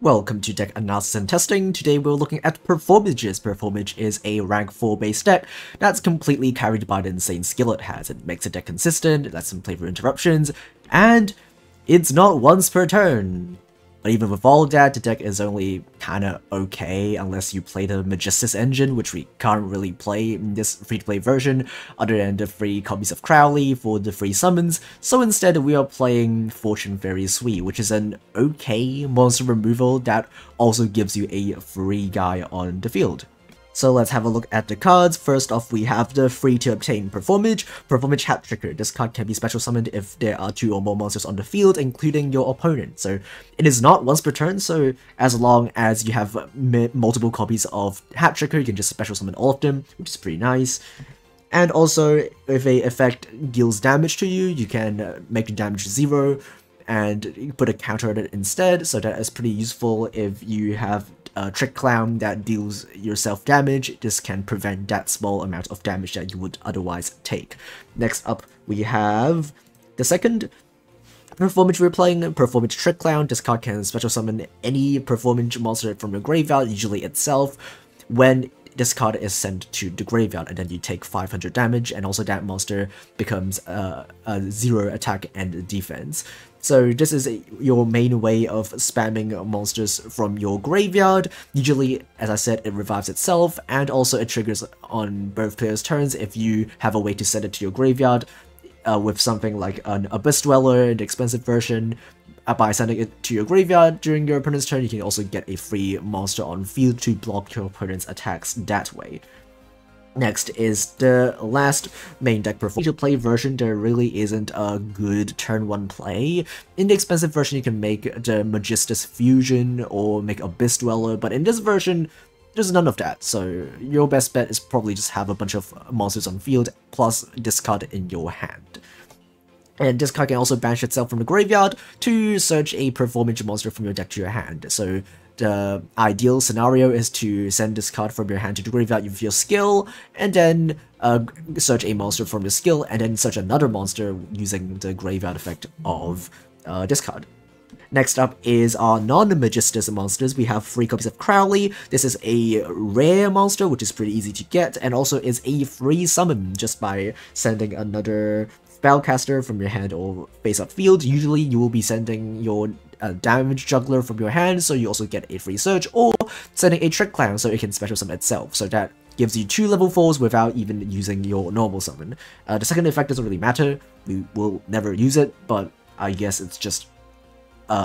Welcome to Deck Analysis and Testing. Today we're looking at Performages. Performage is a rank 4 base deck that's completely carried by the insane skill it has. It makes the deck consistent, it lets them play for interruptions, and it's not once per turn. But even with all that, the deck is only kinda okay unless you play the Magistus engine, which we can't really play in this free-to-play version, other than the free copies of Crowley for the free summons. So instead we are playing Fortune Fairy Suite, which is an okay monster removal that also gives you a free guy on the field. So let's have a look at the cards. First off, we have the free to obtain Performage. Performage Hat Tricker. This card can be special summoned if there are 2 or more monsters on the field, including your opponent. So it is not once per turn, so as long as you have multiple copies of Hat Tricker, you can just special summon all of them, which is pretty nice. And also, if a effect deals damage to you, you can make the damage 0 and put a counter on it instead, so that is pretty useful if you have a Trick Clown that deals yourself damage. This can prevent that small amount of damage that you would otherwise take. Next up, we have the second Performage we're playing, Performage Trick Clown. This card can special summon any Performage monster from your graveyard, usually itself, when this card is sent to the graveyard, and then you take 500 damage, and also that monster becomes a 0 attack and defense. So this is your main way of spamming monsters from your graveyard. Usually, as I said, it revives itself, and also it triggers on both players' turns if you have a way to send it to your graveyard with something like an Abyss Dweller in the expensive version. By sending it to your graveyard during your opponent's turn, you can also get a free monster on field to block your opponent's attacks that way. Next is the last main deck Performage. To play version, there really isn't a good turn 1 play. In the expensive version, you can make the Magistus Fusion or make Abyss Dweller, but in this version, there's none of that, so your best bet is probably just have a bunch of monsters on field, plus discard in your hand. And this card can also banish itself from the graveyard to search a Performage monster from your deck to your hand. So the ideal scenario is to send this card from your hand to the graveyard with your skill, and then search a monster from your skill, and then search another monster using the graveyard effect of this card. Next up is our non-Magistus monsters. We have 3 copies of Crowley. This is a rare monster, which is pretty easy to get, and also is a free summon just by sending another Spellcaster from your hand or face-up field. Usually you will be sending your damage juggler from your hand, so you also get a free search, or sending a Trick Clown so it can special summon itself, so that gives you 2 level 4s without even using your normal summon. The second effect doesn't really matter, we will never use it, but I guess it's just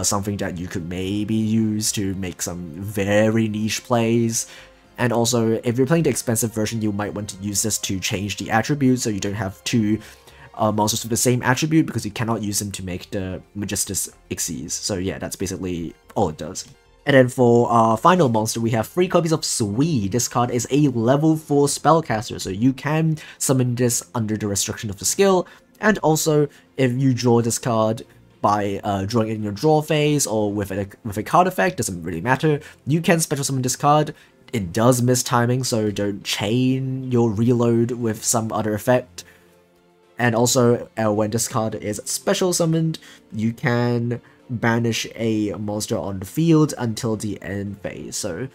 something that you could maybe use to make some very niche plays. And also, if you're playing the expensive version, you might want to use this to change the attribute, so you don't have 2 monsters with the same attribute, because you cannot use them to make the Magistus Xyz. So yeah, that's basically all it does. And then for our final monster, we have 3 copies of Sui. This card is a level 4 spellcaster, so you can summon this under the restriction of the skill. And also, if you draw this card by drawing it in your draw phase or with a card effect, doesn't really matter, you can special summon this card. It does miss timing, so don't chain your reload with some other effect. And also, when this card is special summoned, you can banish a monster on the field until the end phase. So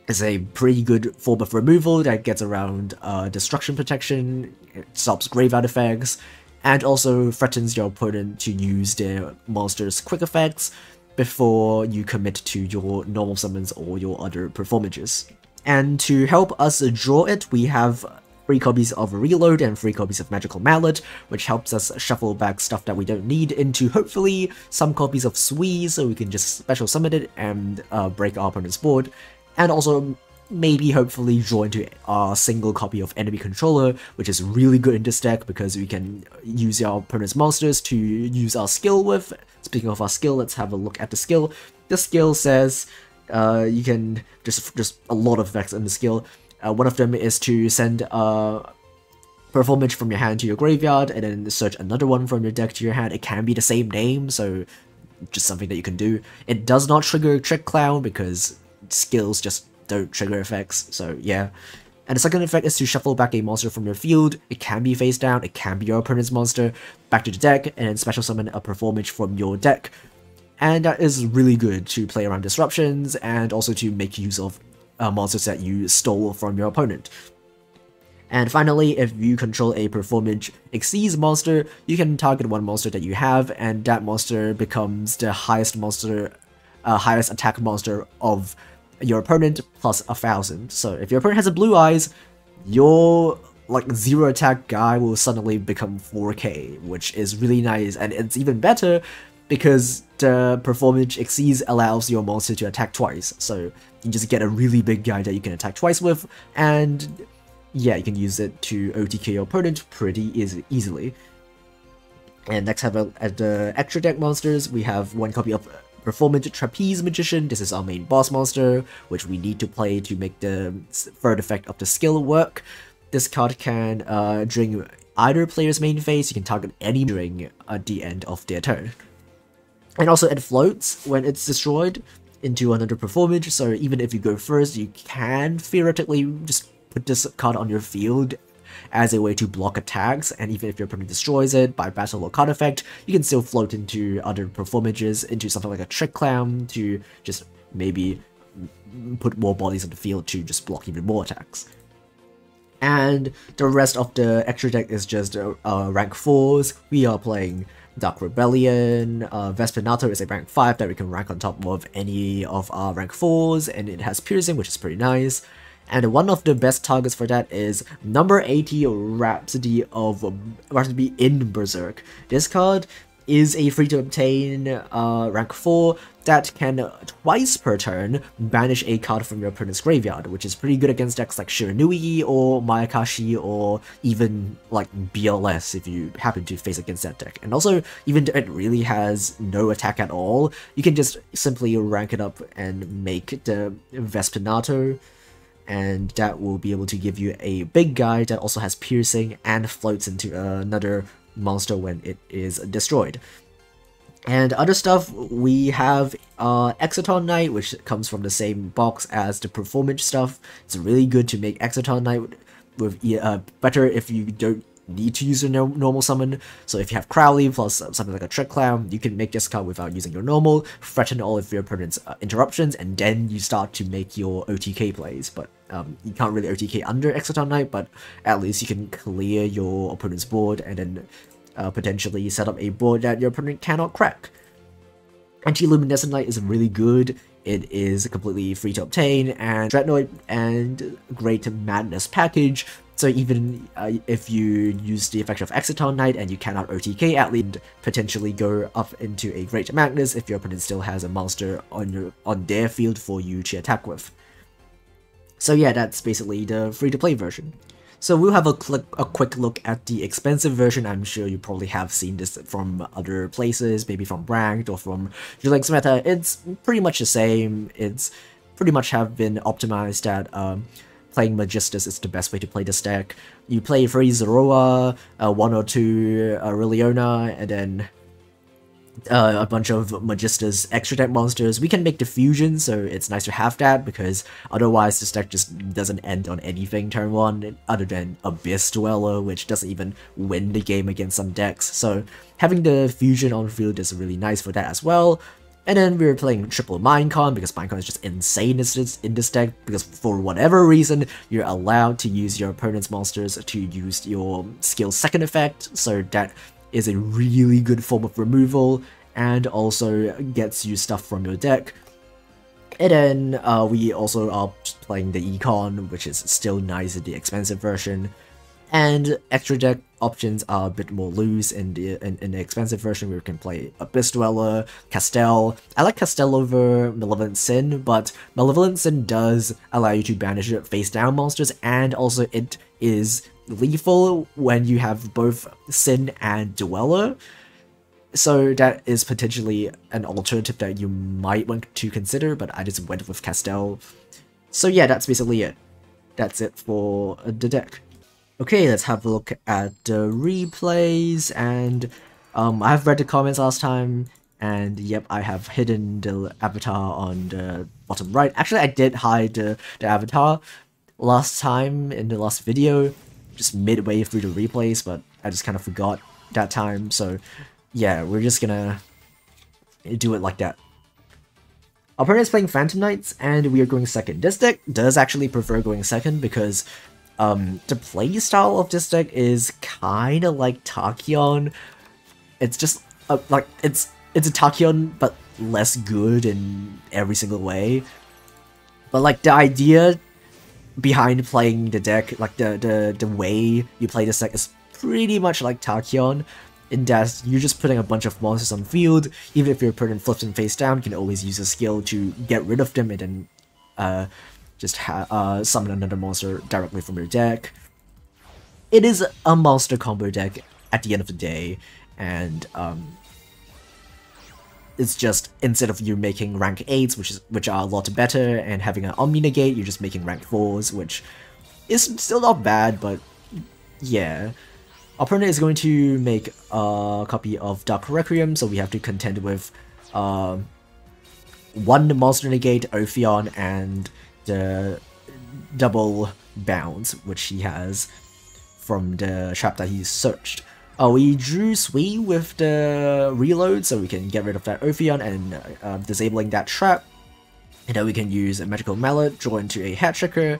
it's a pretty good form of removal that gets around destruction protection, it stops graveyard effects, and also threatens your opponent to use their monster's quick effects before you commit to your normal summons or your other Performages. And to help us draw it, we have 3 copies of Reload and 3 copies of Magical Mallet, which helps us shuffle back stuff that we don't need into hopefully some copies of Sui, so we can just special summon it and break our opponent's board. And also maybe hopefully draw into our single copy of Enemy Controller, which is really good in this deck because we can use our opponent's monsters to use our skill with. Speaking of our skill, let's have a look at the skill. The skill says you can just a lot of effects in the skill. One of them is to send a Performage from your hand to your graveyard, and then search another one from your deck to your hand. It can be the same name, so just something that you can do. It does not trigger Trick Clown because skills just don't trigger effects, so yeah. And the second effect is to shuffle back a monster from your field. It can be face down, it can be your opponent's monster, back to the deck, and then special summon a Performage from your deck. and that is really good to play around disruptions and also to make use of monsters that you stole from your opponent. And finally, if you control a Performage Exceeds monster, you can target one monster that you have, and that monster becomes the highest attack monster of your opponent plus 1000. So if your opponent has a Blue Eyes, your like 0 attack guy will suddenly become 4k, which is really nice, and it's even better because the Performage Exceeds allows your monster to attack twice. So you just get a really big guy that you can attack twice with, and yeah, you can use it to OTK your opponent pretty easily. And next at the extra deck monsters, we have one copy of Performage Trapeze Magician. This is our main boss monster, which we need to play to make the third effect of the skill work. This card can, during either player's main phase, you can target any during the end of their turn. And also it floats when it's destroyed into another Performage, so even if you go first, you can theoretically just put this card on your field as a way to block attacks, and even if your opponent destroys it by battle or card effect, you can still float into other Performages, into something like a Trick Clown to just maybe put more bodies on the field to just block even more attacks. And the rest of the extra deck is just rank 4s. We are playing Dark Rebellion. Vespinator is a rank 5 that we can rank on top of any of our rank 4s, and it has Piercing, which is pretty nice. And one of the best targets for that is number 80 Rhapsody in Berserk. This card is a free to obtain rank 4 that can twice per turn banish a card from your opponent's graveyard, which is pretty good against decks like Shiranui or Mayakashi or even like BLS if you happen to face against that deck. And also, even though it really has no attack at all, you can just simply rank it up and make the Vespinator, and that will be able to give you a big guy that also has Piercing and floats into another monster when it is destroyed. And other stuff, we have Exciton Knight, which comes from the same box as the Performage stuff. It's really good to make Exciton Knight with better if you don't need to use a normal summon. So if you have Crowley plus something like a Trick Clown, you can make this card without using your normal, threaten all of your opponent's interruptions, and then you start to make your OTK plays. But you can't really OTK under Exciton Knight, but at least you can clear your opponent's board and then potentially set up a board that your opponent cannot crack. Anti-Luminescent Knight is really good. It is completely free to obtain, and Dreadnought and Great Madness package. So even if you use the effect of Exciton Knight and you cannot OTK, at least potentially go up into a Great Magnus if your opponent still has a monster on their field for you to attack with. So yeah, that's basically the free-to-play version. So we'll have a quick look at the expensive version. I'm sure you probably have seen this from other places, maybe from Ranked or from Julex Meta. It's pretty much the same. It's pretty much have been optimized that playing Magistus is the best way to play this deck. You play 3 Zoroa, 1 or 2 Aureliona, and then a bunch of Magistus extra deck monsters. We can make the fusion, so it's nice to have that, because otherwise this deck just doesn't end on anything turn 1, other than Abyss Dweller, which doesn't even win the game against some decks. So having the fusion on field is really nice for that as well. And then we were playing triple Minecon, because Minecon is just insane in this deck, because for whatever reason, you're allowed to use your opponent's monsters to use your skill's second effect, so that is a really good form of removal, and also gets you stuff from your deck. And then we also are playing the Econ, which is still nice in the expensive version. And extra deck options are a bit more loose in the expensive version, where we can play Abyss Dweller, Castel. I like Castel over Malevolent Sin, but Malevolent Sin does allow you to banish face-down monsters, and also it is lethal when you have both Sin and Dweller. So that is potentially an alternative that you might want to consider, but I just went with Castel. So yeah, that's basically it. That's it for the deck. Okay, let's have a look at the replays, and I have read the comments last time, and yep, I have hidden the avatar on the bottom right. Actually, I did hide the avatar last time in the last video, just midway through the replays, but I just kind of forgot that time. So yeah, we're just gonna do it like that. Our opponent is playing Phantom Knights, and we are going second. This deck does actually prefer going second because the playstyle of this deck is kind of like Tachyon. It's just like it's a Tachyon but less good in every single way. But like the idea behind playing the deck, like the way you play this deck is pretty much like Tachyon, in that you're just putting a bunch of monsters on field. Even if your opponent flips them face down, you can always use a skill to get rid of them and then just summon another monster directly from your deck. It is a monster combo deck at the end of the day, and it's just, instead of you making rank 8s, which are a lot better, and having an Omni Negate, you're just making rank 4s, which is still not bad, but yeah. Our opponent is going to make a copy of Dark Requiem, so we have to contend with one Monster Negate, Ophion, and the double bounce, which he has from the trap that he searched. We drew Sui with the reload, so we can get rid of that Ophion and disabling that trap. And then we can use a Magical Mallet, draw into a Hatchecker,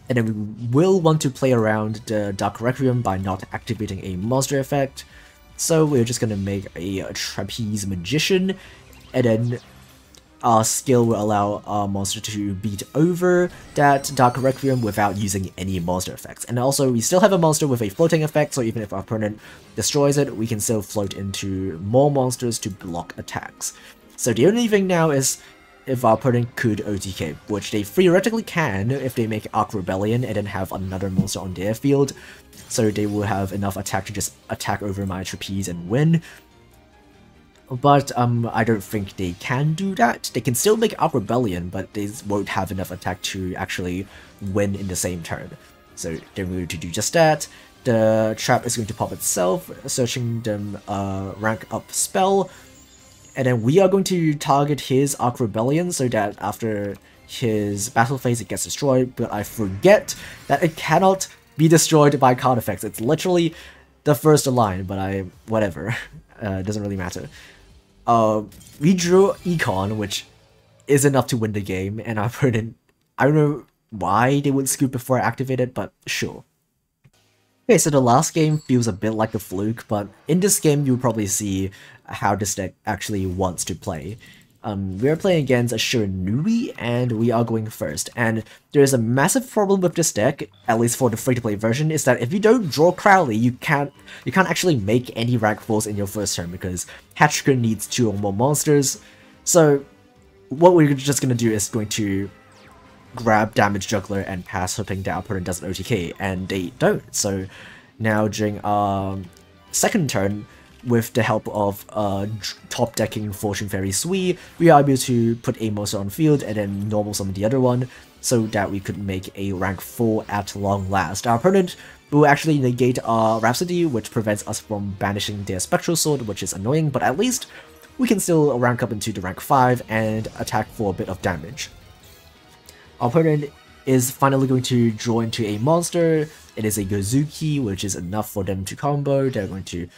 and then we will want to play around the Dark Requiem by not activating a monster effect. So we're just gonna make a Trapeze Magician, and then our skill will allow our monster to beat over that Dark Requiem without using any monster effects. And also, we still have a monster with a floating effect, so even if our opponent destroys it, we can still float into more monsters to block attacks. So the only thing now is if our opponent could OTK, which they theoretically can if they make Arc Rebellion and then have another monster on their field, so they will have enough attack to just attack over my Trapeze and win. But I don't think they can do that. They can still make Arc Rebellion, but they won't have enough attack to actually win in the same turn. So they're going to do just that. The trap is going to pop itself, searching them rank up spell. And then we are going to target his Arc Rebellion so that after his battle phase it gets destroyed, but I forget that it cannot be destroyed by card effects. It's literally the first line, but whatever. It doesn't really matter. We drew Econ, which is enough to win the game, and our opponent, I don't know why they would scoop before I activate it, but sure. Okay, so the last game feels a bit like a fluke, but in this game you'll probably see how this deck actually wants to play. We are playing against a Shiranui, and we are going first. And there's a massive problem with this deck, at least for the free-to-play version, is that if you don't draw Crowley, you can't actually make any rank 4s in your first turn, because Hatchkin needs 2 or more monsters. So what we're just gonna do is going to grab Damage Juggler and pass, hoping that our opponent doesn't OTK, and they don't. So now during our second turn, with the help of top decking Fortune Fairy Sui, we are able to put a monster on field and then normal summon the other one, so that we could make a rank 4 at long last. Our opponent will actually negate our Rhapsody, which prevents us from banishing their Spectral Sword, which is annoying, but at least we can still rank up into the rank 5 and attack for a bit of damage. Our opponent is finally going to draw into a monster. It is a Gozuki, which is enough for them to combo. They're going to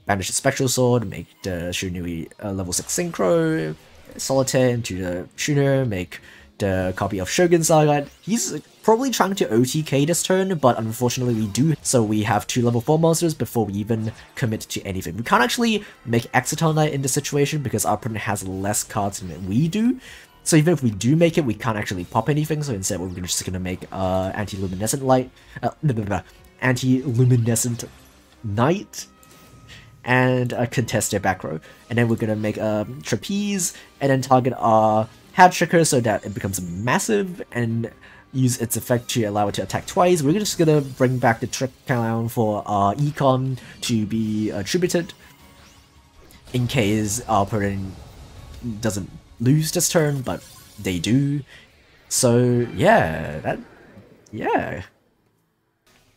banish the Spectral Sword, make the Shiranui level 6 Synchro, Solitaire into the Shunner, make the copy of Shogun Saga. He's probably trying to OTK this turn, but unfortunately we do, so we have 2 level 4 monsters before we even commit to anything. We can't actually make Exciton Knight in this situation because our opponent has less cards than we do. So even if we do make it, we can't actually pop anything, so instead we're just gonna make Anti-Luminescent Light, Anti-Luminescent Knight, and contest their back row. And then we're gonna make a Trapeze, and then target our Hatchecker so that it becomes massive, and use its effect to allow it to attack twice. We're just gonna bring back the Trick Clown for our Econ to be attributed, in case our opponent doesn't lose this turn, but they do. So yeah,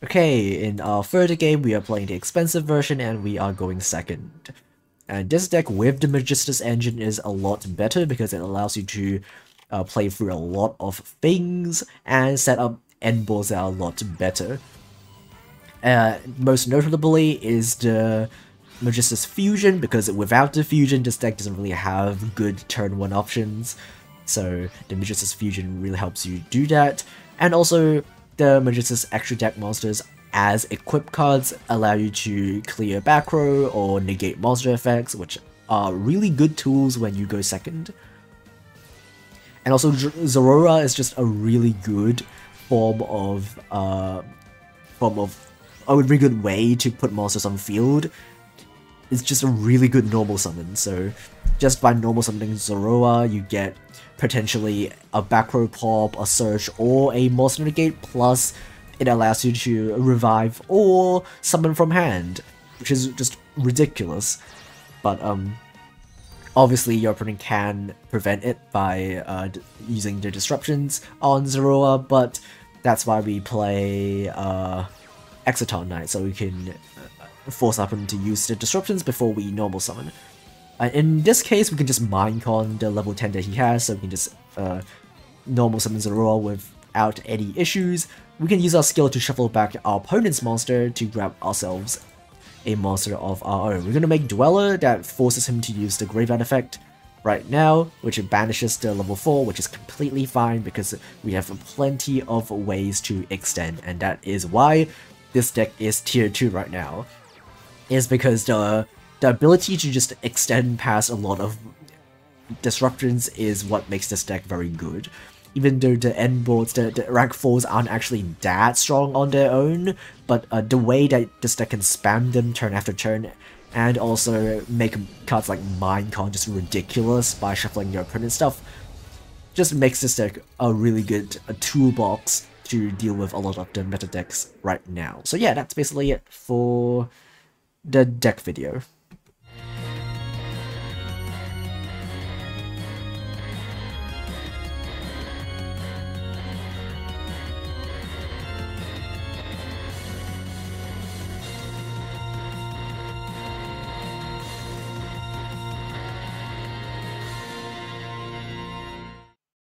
Okay, in our third game, we are playing the expensive version, and we are going second. And this deck with the Magistus engine is a lot better because it allows you to play through a lot of things and set up end boards that are a lot better. Most notably is the Magistus Fusion, because without the Fusion, this deck doesn't really have good turn 1 options. So the Magistus Fusion really helps you do that. And also, the Magistus extra deck monsters as equip cards allow you to clear back row or negate monster effects, which are really good tools when you go second. And also, Zeraora is just a really good form of a really good way to put monsters on field. It's just a really good normal summon, so just by normal summoning Zeraora, you get potentially a back row pop, a search, or a monster negate, plus it allows you to revive or summon from hand, which is just ridiculous. But obviously your opponent can prevent it by using the disruptions on Zeraora, but that's why we play Exciton Knight, so we can force our opponent to use the disruptions before we normal summon. In this case, we can just Minecon the level 10 that he has, so we can just normal summon Zeraora without any issues. We can use our skill to shuffle back our opponent's monster to grab ourselves a monster of our own. We're going to make Dweller that forces him to use the Graveyard effect right now, which banishes the level 4, which is completely fine because we have plenty of ways to extend, and that is why this deck is tier 2 right now. Is because the ability to just extend past a lot of disruptions is what makes this deck very good. Even though the end boards, the rank 4s aren't actually that strong on their own, but the way that this deck can spam them turn after turn, and also make cards like Minecon just ridiculous by shuffling your opponent's stuff, just makes this deck a really good toolbox to deal with a lot of the meta decks right now. So yeah, that's basically it for the deck video.